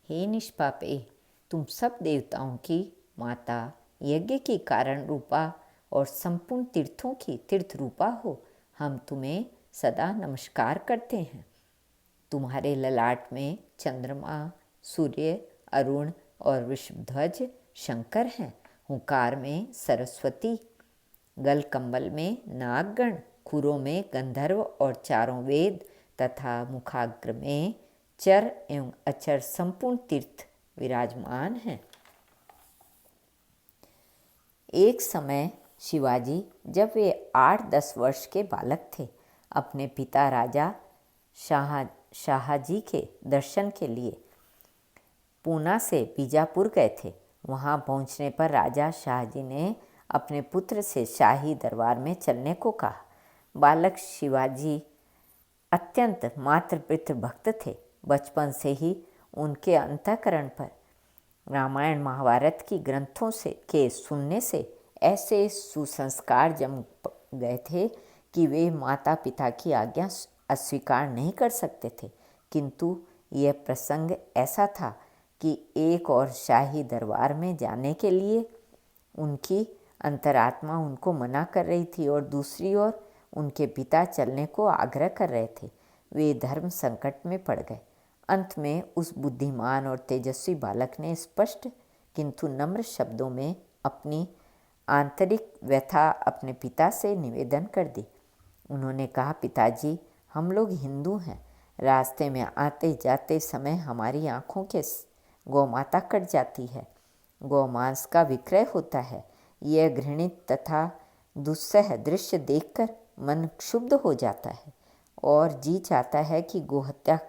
हे निष्पापे, तुम सब देवताओं की माता, यज्ञ की कारण रूपा और संपूर्ण तीर्थों की तीर्थ रूपा हो, हम तुम्हें सदा नमस्कार करते हैं। तुम्हारे ललाट में चंद्रमा, सूर्य, अरुण और वृषभध्वज शंकर हैं। हुंकार में सरस्वती, गल कम्बल में नागगण, खुरों में गंधर्व और चारों वेद तथा मुखाग्र में चर एवं अचर संपूर्ण तीर्थ विराजमान हैं। एक समय शिवाजी, जब वे 8-10 वर्ष के बालक थे, अपने पिता राजा शाहजी के दर्शन के लिए पूना से बीजापुर गए थे। वहां पहुंचने पर राजा शाहजी ने अपने पुत्र से शाही दरबार में चलने को कहा। बालक शिवाजी अत्यंत मातृ पितृ भक्त थे। बचपन से ही उनके अंतःकरण पर रामायण महाभारत की ग्रंथों से के सुनने से ऐसे सुसंस्कार जम गए थे कि वे माता पिता की आज्ञा अस्वीकार नहीं कर सकते थे। किंतु यह प्रसंग ऐसा था कि एक और शाही दरबार में जाने के लिए उनकी अंतरात्मा उनको मना कर रही थी और दूसरी ओर उनके पिता चलने को आग्रह कर रहे थे। वे धर्म संकट में पड़ गए। अंत में उस बुद्धिमान और तेजस्वी बालक ने स्पष्ट किंतु नम्र शब्दों में अपनी आंतरिक व्यथा अपने पिता से निवेदन कर दी। उन्होंने कहा, पिताजी, हम लोग हिंदू हैं। रास्ते में आते जाते समय हमारी आँखों के गौमाता कट जाती है। गौमांस का विक्रय होता है। यह घृणित तथा दुस्सह दृश्य देखकर मन क्षुब्ध हो जाता है और जी चाहता है कि गोहत्या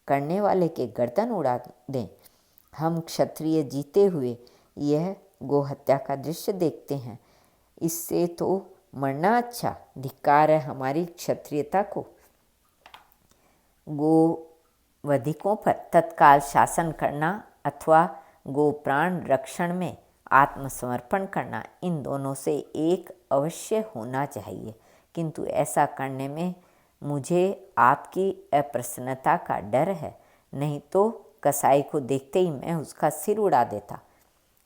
करने वाले के गर्दन उड़ा दें। हम क्षत्रिय जीते हुए यह गोहत्या का दृश्य देखते हैं। इससे तो मरना अच्छा। धिक्कार है हमारी क्षत्रियता को। गोवधिकों पर तत्काल शासन करना अथवा गोप्राण रक्षण में आत्मसमर्पण करना, इन दोनों से एक अवश्य होना चाहिए। किंतु ऐसा करने में मुझे आपकी अप्रसन्नता का डर है, नहीं तो कसाई को देखते ही मैं उसका सिर उड़ा देता।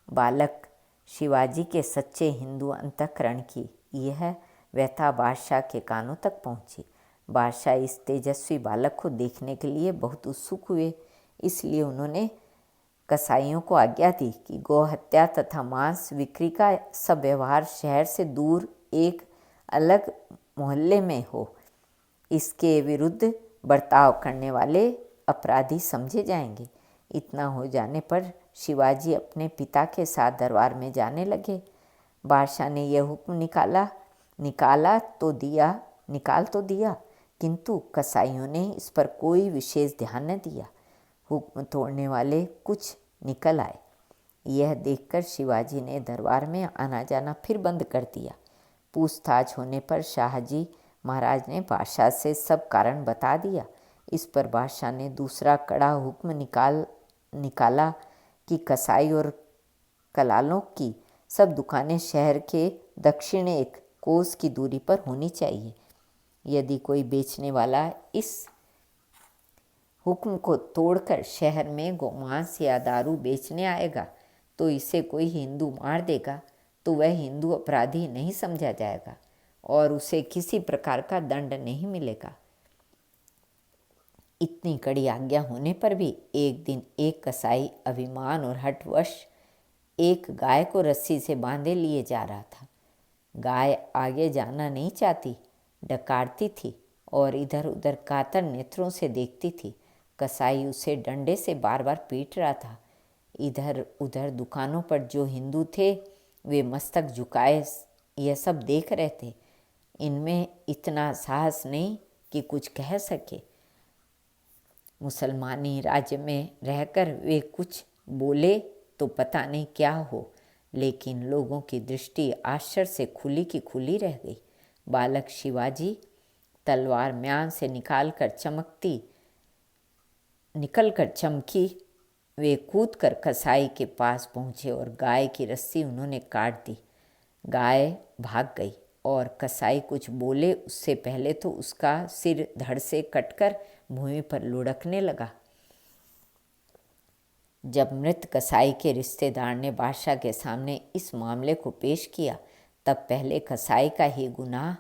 बालक शिवाजी के सच्चे हिंदू अंतःकरण की यह व्यथा बादशाह के कानों तक पहुंची। बादशाह इस तेजस्वी बालक को देखने के लिए बहुत उत्सुक हुए। इसलिए उन्होंने कसाईयों को आज्ञा दी कि गोहत्या तथा मांस बिक्री का सब व्यवहार शहर से दूर एक अलग मोहल्ले में हो। इसके विरुद्ध बर्ताव करने वाले अपराधी समझे जाएंगे। इतना हो जाने पर शिवाजी अपने पिता के साथ दरबार में जाने लगे। बादशाह ने यह हुक्म निकाल तो दिया, किंतु कसाईयों ने इस पर कोई विशेष ध्यान न दिया। हुक्म तोड़ने वाले कुछ निकल आए। यह देखकर शिवाजी ने दरबार में आना जाना फिर बंद कर दिया। पूछताछ होने पर शाहजी महाराज ने बादशाह से सब कारण बता दिया। इस पर बादशाह ने दूसरा कड़ा हुक्म निकाला कि कसाई और कलालों की सब दुकानें शहर के दक्षिण 1 कोस की दूरी पर होनी चाहिए। यदि कोई बेचने वाला इस हुक्म को तोड़कर शहर में गोमांस या दारू बेचने आएगा तो इसे कोई हिंदू मार देगा तो वह हिंदू अपराधी नहीं समझा जाएगा और उसे किसी प्रकार का दंड नहीं मिलेगा। इतनी कड़ी आज्ञा होने पर भी एक दिन एक कसाई अभिमान और हठवश एक गाय को रस्सी से बांधे लिए जा रहा था। गाय आगे जाना नहीं चाहती, डकारती थी और इधर उधर कातर नेत्रों से देखती थी। कसाई उसे डंडे से बार बार पीट रहा था। इधर उधर दुकानों पर जो हिंदू थे वे मस्तक झुकाए यह सब देख रहे थे। इनमें इतना साहस नहीं कि कुछ कह सके। मुसलमानी राज्य में रहकर वे कुछ बोले तो पता नहीं क्या हो, लेकिन लोगों की दृष्टि आश्चर्य से खुली की खुली रह गई। बालक शिवाजी तलवार म्यान से निकलकर चमकी। वे कूदकर कसाई के पास पहुँचे और गाय की रस्सी उन्होंने काट दी। गाय भाग गई और कसाई कुछ बोले उससे पहले तो उसका सिर धड़ से कटकर भूमि पर लुढ़कने लगा। जब मृत कसाई के रिश्तेदार ने बादशाह के सामने इस मामले को पेश किया, तब पहले कसाई का ही गुनाह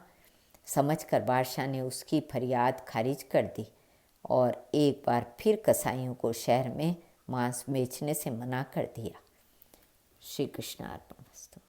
समझकर बादशाह ने उसकी फरियाद खारिज कर दी और एक बार फिर कसाईयों को शहर में मांस बेचने से मना कर दिया। श्री कृष्ण अर्पणमस्तु।